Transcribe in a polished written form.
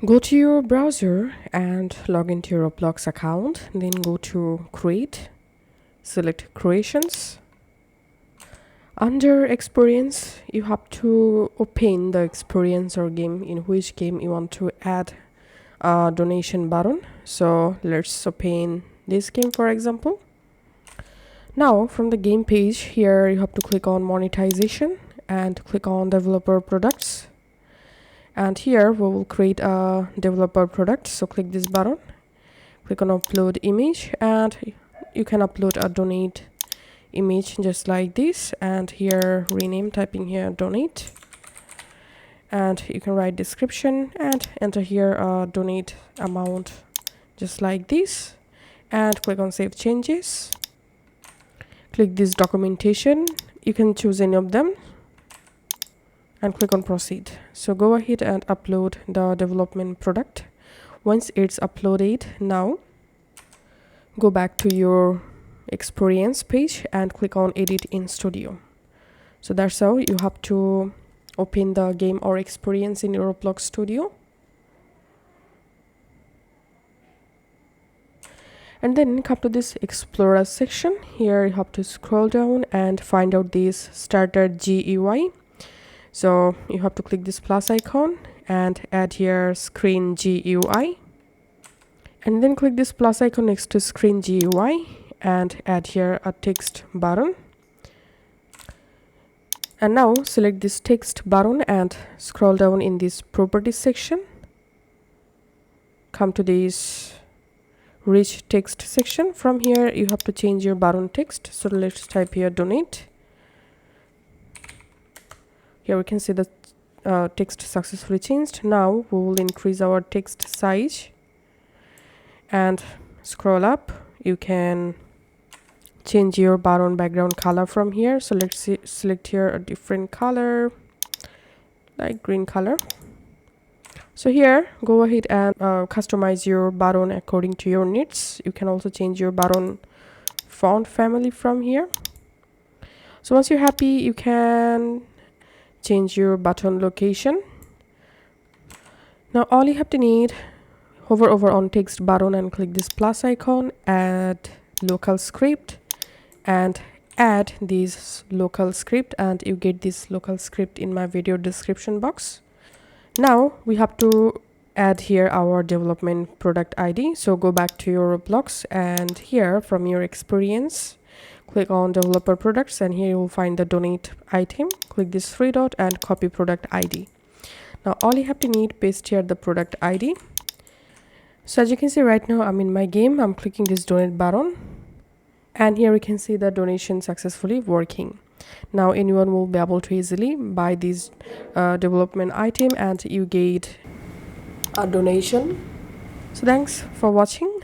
Go to your browser and log into your Roblox account. Then go to Create, select Creations. Under Experience, you have to open the experience or game in which game you want to add a donation button. So let's open this game, for example. Now from the game page here, you have to click on Monetization and click on Developer Products. And here we will create a developer product. So click this button, click on Upload Image, and you can upload a donate image just like this. And here rename, typing here donate, and you can write description and enter here a donate amount just like this, and click on Save Changes. Click this documentation, you can choose any of them and click on Proceed. So go ahead and upload the development product. Once it's uploaded, now go back to your experience page and click on Edit in Studio. So that's how you have to open the game or experience in your Roblox Studio. And then come to this Explorer section. Here you have to scroll down and find out this Starter GUI. So you have to click this plus icon and add here Screen GUI. And then click this plus icon next to Screen GUI and add here a text button. And now select this text button and scroll down in this properties section. Come to this rich text section. From here you have to change your button text. So let's type here donate. Here we can see the text successfully changed. Now we will increase our text size and scroll up. You can change your button background color from here. So let's select here a different color like green color. So here go ahead and customize your button according to your needs. You can also change your button font family from here. So once you're happy, you can change your button location. Now all you have to need, hover over on text button and click this plus icon, add local script and add this local script, and you get this local script in my video description box. Now we have to add here our development product ID. So go back to your Roblox and here from your experience, click on developer products, and here you will find the donate item. Click this three dot and copy product ID. Now all you have to need, paste here the product ID. So as you can see right now, I'm in my game. I'm clicking this donate button and here we can see the donation successfully working. Now anyone will be able to easily buy this development item and you get a donation. So thanks for watching.